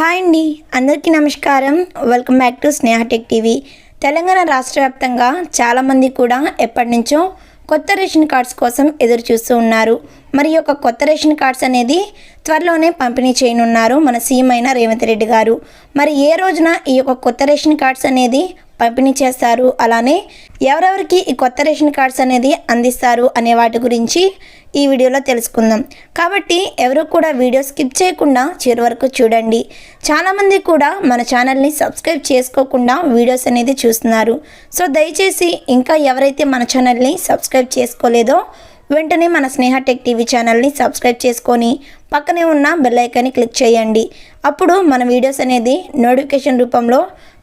Hi అండి, అందరికీ నమస్కారం. Welcome back to Sneha tech TV. Telangana రాష్ట్ర వ్యాప్తంగా చాలామంది కూడా ఎప్పటి నుంచో కొత్త రేషన్ కార్డ్స్ కోసం ఎదురు చూస్తూ ఉన్నారు. మరి ఈ యొక్క కొత్త రేషన్ కార్డ్స్ అనేది త్వరలోనే పంపిణీ చేయనున్నారు మన సీఎం అయిన రేవంత్ రెడ్డి గారు. మరి ఏ రోజున ఈ యొక్క కొత్త రేషన్ కార్డ్స్ అనేది పంపిణీ చేస్తారు, అలానే ఎవరెవరికి ఈ కొత్త రేషన్ కార్డ్స్ అనేది అందిస్తారు అనే వాటి గురించి ఈ వీడియోలో తెలుసుకుందాం. కాబట్టి ఎవరు కూడా వీడియో స్కిప్ చేయకుండా చివరి వరకు చూడండి. చాలామంది కూడా మన ఛానల్ని సబ్స్క్రైబ్ చేసుకోకుండా వీడియోస్ అనేది చూస్తున్నారు. సో దయచేసి ఇంకా ఎవరైతే మన ఛానల్ని సబ్స్క్రైబ్ చేసుకోలేదో వెంటనే మన స్నేహ టెక్ టీవీ ఛానల్ని సబ్స్క్రైబ్ చేసుకొని పక్కనే ఉన్న బెల్ ఐకాన్ని క్లిక్ చేయండి. అప్పుడు మన వీడియోస్ అనేది నోటిఫికేషన్ రూపంలో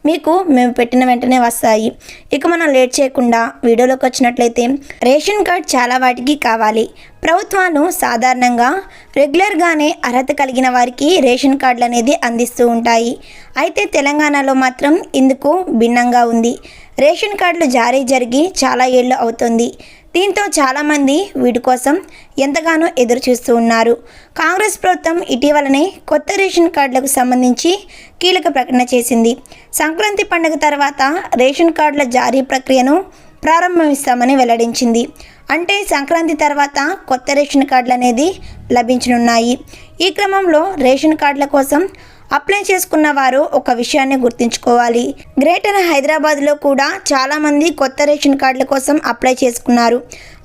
మీకు మేము పెట్టిన వెంటనే వస్తాయి. ఇక మనం లేట్ చేయకుండా వీడియోలోకి వచ్చినట్లయితే, రేషన్ కార్డ్ చాలా వాటికి కావాలి. ప్రభుత్వాలు సాధారణంగా రెగ్యులర్గానే అర్హత కలిగిన వారికి రేషన్ కార్డులు అనేది అందిస్తూ ఉంటాయి. అయితే తెలంగాణలో మాత్రం ఇందుకు భిన్నంగా ఉంది. రేషన్ కార్డులు జారీ జరిగి చాలా ఏళ్ళు అవుతుంది. దీంతో చాలామంది వీటి కోసం ఎంతగానో ఎదురు చూస్తూ ఉన్నారు. కాంగ్రెస్ ప్రభుత్వం ఇటీవలనే కొత్త రేషన్ కార్డులకు సంబంధించి కీలక ప్రకటన చేసింది. సంక్రాంతి పండుగ తర్వాత రేషన్ కార్డుల జారీ ప్రక్రియను ప్రారంభిస్తామని వెల్లడించింది. అంటే సంక్రాంతి తర్వాత కొత్త రేషన్ కార్డులు అనేది లభించనున్నాయి. ఈ క్రమంలో రేషన్ కార్డుల కోసం అప్లై చేసుకున్న వారు ఒక విషయాన్ని గుర్తుంచుకోవాలి. గ్రేటర్ హైదరాబాద్లో కూడా చాలామంది కొత్త రేషన్ కార్డుల కోసం అప్లై చేసుకున్నారు.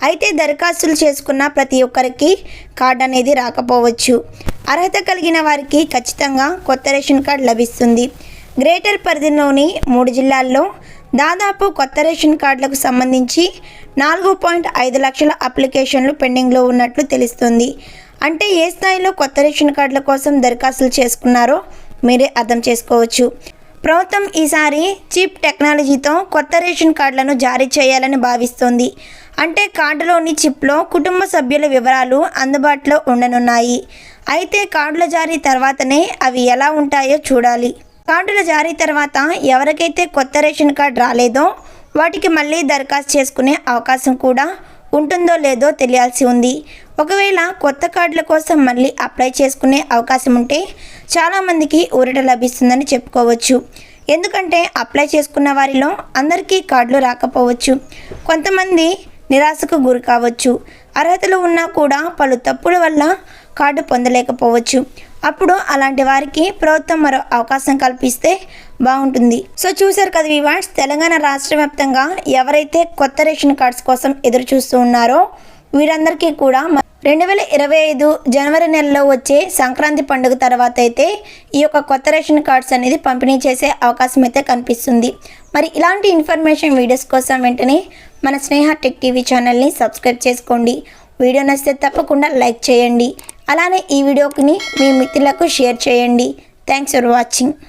అయితే దరఖాస్తులు చేసుకున్న ప్రతి ఒక్కరికి కార్డు అనేది రాకపోవచ్చు. అర్హత కలిగిన వారికి ఖచ్చితంగా కొత్త రేషన్ కార్డు లభిస్తుంది. గ్రేటర్ పరిధిలోని 3 జిల్లాల్లో దాదాపు కొత్త రేషన్ కార్డులకు సంబంధించి 4.5 లక్షల అప్లికేషన్లు పెండింగ్లో ఉన్నట్లు తెలుస్తుంది. అంటే ఏ స్థాయిలో కొత్త రేషన్ కార్డుల కోసం దరఖాస్తులు చేసుకున్నారో మీరే అర్థం చేసుకోవచ్చు. ప్రభుత్వం ఈసారి చిప్ టెక్నాలజీతో కొత్త రేషన్ కార్డులను జారీ చేయాలని భావిస్తోంది. అంటే కార్డులోని చిప్లో కుటుంబ సభ్యుల వివరాలు అందుబాటులో ఉండనున్నాయి. అయితే కార్డుల జారీ తర్వాతనే అవి ఎలా ఉంటాయో చూడాలి. కార్డుల జారీ తర్వాత ఎవరికైతే కొత్త రేషన్ కార్డు రాలేదో వాటికి మళ్ళీ దరఖాస్తు చేసుకునే అవకాశం కూడా ఉంటుందో లేదో తెలియాల్సి ఉంది. ఒకవేళ కొత్త కార్డుల కోసం మళ్ళీ అప్లై చేసుకునే అవకాశం ఉంటే చాలామందికి ఊరట లభిస్తుందని చెప్పుకోవచ్చు. ఎందుకంటే అప్లై చేసుకున్న వారిలో అందరికీ కార్డులు రాకపోవచ్చు. కొంతమంది నిరాశకు గురి కావచ్చు. అర్హతలు ఉన్నా కూడా పలు తప్పుల వల్ల కార్డు పొందలేకపోవచ్చు. అప్పుడు అలాంటి వారికి ప్రభుత్వం మరో అవకాశం కల్పిస్తే బాగుంటుంది. సో చూశారు కదా వ్యూవర్స్, తెలంగాణ రాష్ట్ర వ్యాప్తంగా ఎవరైతే కొత్త రేషన్ కార్డ్స్ కోసం ఎదురు చూస్తూ ఉన్నారో వీరందరికీ కూడా 2025 జనవరి నెలలో వచ్చే సంక్రాంతి పండుగ తర్వాత అయితే ఈ యొక్క కొత్త రేషన్ కార్డ్స్ అనేది పంపిణీ చేసే అవకాశం అయితే కనిపిస్తుంది. మరి ఇలాంటి ఇన్ఫర్మేషన్ వీడియోస్ కోసం వెంటనే మన స్నేహ టెక్ టీవీ ఛానల్ని సబ్స్క్రైబ్ చేసుకోండి. వీడియో నచ్చితే తప్పకుండా లైక్ చేయండి. అలానే ఈ వీడియోని మీ మిత్రులకు షేర్ చేయండి. Thanks for watching.